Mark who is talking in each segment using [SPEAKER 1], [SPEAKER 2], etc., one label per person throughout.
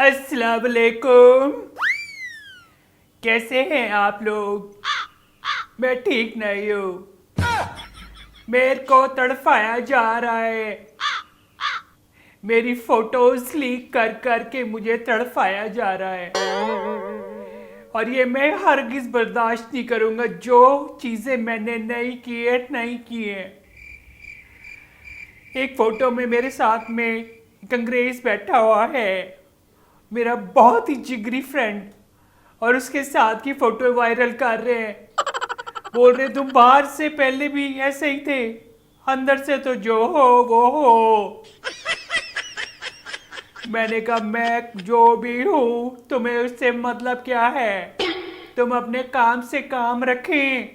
[SPEAKER 1] अस्सलाम वालेकुम। कैसे हैं आप लोग? मैं ठीक नहीं हूँ। मेरे को तड़फाया जा रहा है। मेरी फोटोज लीक कर कर के मुझे तड़फाया जा रहा है और ये मैं हरगिज बर्दाश्त नहीं करूँगा। जो चीज़ें मैंने नहीं की है। एक फोटो में मेरे साथ में एक अंग्रेज बैठा हुआ है, मेरा बहुत ही जिगरी फ्रेंड, और उसके साथ की फोटो वायरल कर रहे हैं। बोल रहे तुम बाहर से पहले भी ऐसे ही थे, अंदर से तो जो हो वो हो। मैंने कहा मैं जो भी हूँ तुम्हें उससे मतलब क्या है, तुम अपने काम से काम रखें।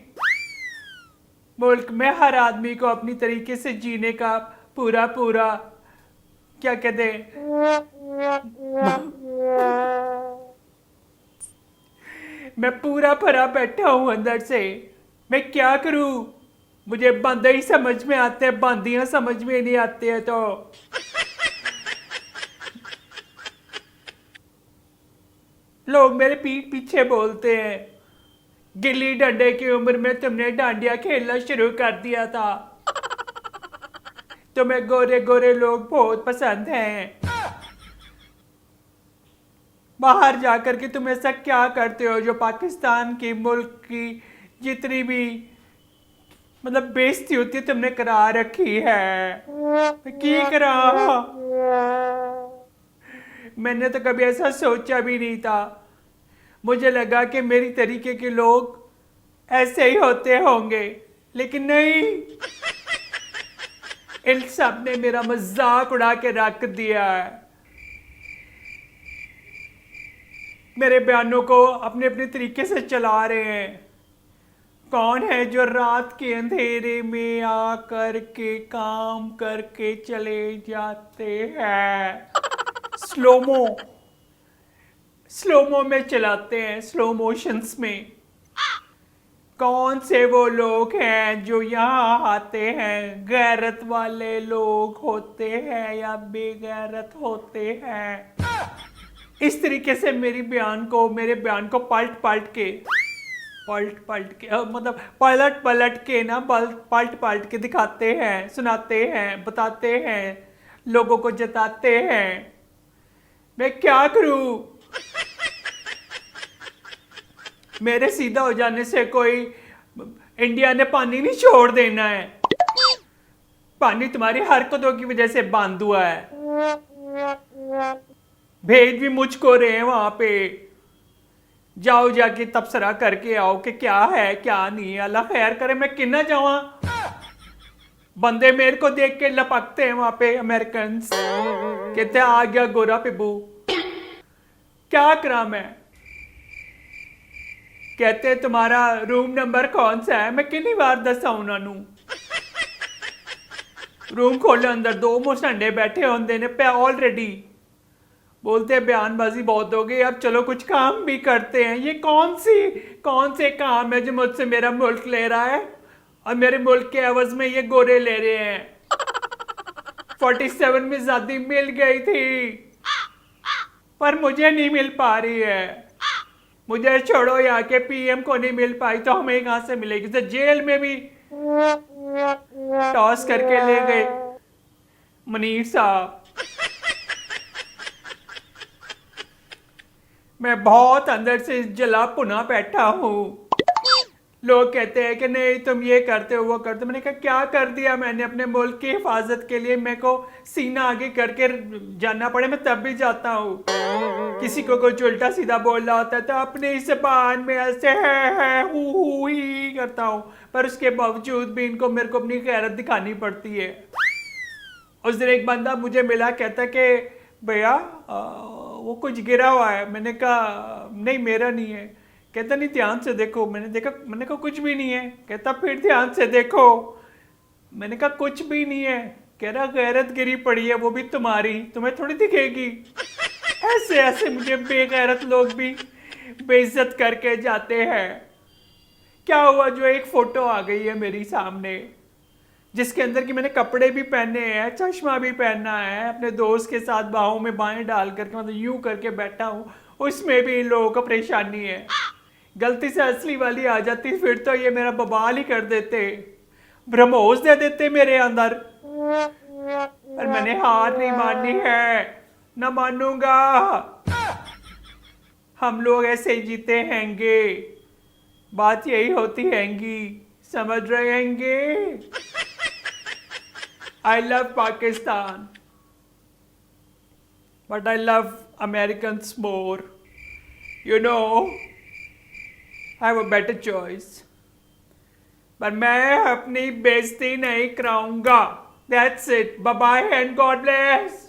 [SPEAKER 1] मुल्क में हर आदमी को अपनी तरीके से जीने का पूरा पूरा क्या कहते हैं, मैं पूरा भरा बैठा हूं अंदर से। मैं क्या करूं? मुझे बंदे ही समझ में आते हैं, बंदियां समझ में नहीं आती है। तो लोग मेरे पीठ पीछे बोलते हैं गिल्ली डंडे की उम्र में तुमने डांडिया खेलना शुरू कर दिया था, तुम्हें गोरे गोरे लोग बहुत पसंद हैं। बाहर जाकर के तुम ऐसा क्या करते हो जो पाकिस्तान की मुल्क की जितनी भी मतलब बेइज्जती होती है तुमने करा रखी है। की करा, मैंने तो कभी ऐसा सोचा भी नहीं था। मुझे लगा कि मेरी तरीके के लोग ऐसे ही होते होंगे, लेकिन नहीं, इन सब ने मेरा मजाक उड़ा के रख दिया है। मेरे बयानों को अपने अपने तरीके से चला रहे हैं। कौन है जो रात के अंधेरे में आकर के काम करके चले जाते हैं, स्लोमो स्लोमो में चलाते हैं, स्लो मोशंस में। कौन से वो लोग हैं जो यहाँ आते हैं? गैरत वाले लोग होते हैं या बेगैरत होते हैं? इस तरीके से मेरे बयान को पलट पलट के मतलब पलट के ना पलट पलट के दिखाते हैं, सुनाते हैं, बताते हैं, लोगों को जताते हैं। मैं क्या करूं? मेरे सीधा हो जाने से कोई इंडिया ने पानी नहीं छोड़ देना है। पानी तुम्हारी हरकतों की वजह से बंद हुआ है। भेज भी मुझको रहे हैं वहां पे। जाओ जाके तबसरा करके आओ कि क्या है क्या नहीं है। अल्लाह खैर करे, मैं किन्ना जावा। बंदे मेरे को देख के लपकते हैं वहां पे अमेरिकन, कहते आ गया गोरा पिबू। क्या करा मैं? कहते तुम्हारा रूम नंबर कौन सा है? मैं कितनी बार दसा उन्होंने। रूम खोलो, अंदर दो मुसंडे बैठे होंगे ने पे ऑलरेडी। बोलते बयानबाजी बहुत हो गई, अब चलो कुछ काम भी करते हैं। ये कौन से काम है जो मुझसे मेरा मुल्क ले रहा है और मेरे मुल्क के एवज में ये गोरे ले रहे हैं। 47 में आज़ादी मिल गई थी पर मुझे नहीं मिल पा रही है। मुझे छोड़ो, यहाँ के पीएम को नहीं मिल पाई तो हमें कहां से मिलेगी? तो जेल में भी टॉस करके ले गए मुनीर साहब। मैं बहुत अंदर से जला पुना बैठा हूँ। लोग कहते हैं कि नहीं तुम ये करते हो वो करते हो। मैंने कहा क्या कर दिया मैंने अपने मुल्क की हिफाजत के लिए? मेरे को सीना आगे करके जाना पड़े मैं तब भी जाता हूँ। किसी को कुछ उल्टा सीधा बोल रहा होता है तो अपने इस जबान में ऐसे है हु ही करता हूँ, पर उसके बावजूद भी इनको मेरे को अपनी गैरत दिखानी पड़ती है। उस दिन एक बंदा मुझे मिला, कहता कि भैया वो कुछ गिरा हुआ है। मैंने कहा नहीं मेरा नहीं है। कहता नहीं ध्यान से देखो। मैंने कहा कुछ भी नहीं है। कहता फिर ध्यान से देखो। मैंने कहा कुछ भी नहीं है। कह रहा गैरत गिरी पड़ी है, वो भी तुम्हारी, तुम्हें थोड़ी दिखेगी। ऐसे ऐसे मुझे बेगैरत लोग भी बेइज्जत करके जाते हैं। क्या हुआ जो एक फोटो आ गई है मेरी सामने, जिसके अंदर कि मैंने कपड़े भी पहने हैं, चश्मा भी पहना है, अपने दोस्त के साथ बाहों में बाहें डाल करके मतलब यूं करके बैठा हूँ, उसमें भी इन लोगों को परेशानी है। गलती से असली वाली आ जाती फिर तो ये मेरा बवाल ही कर देते, ब्रह्मोस दे देते मेरे अंदर। पर मैंने हार नहीं माननी है, ना मानूंगा। हम लोग ऐसे ही जीते हैंगे, बात यही होती हैंगी, समझ रहे हैंगे। I love Pakistan, but I love Americans more. You know, I have a better choice. पर मैं अपनी बेइज्जती नहीं कराऊंगा। That's it. Bye bye and God bless.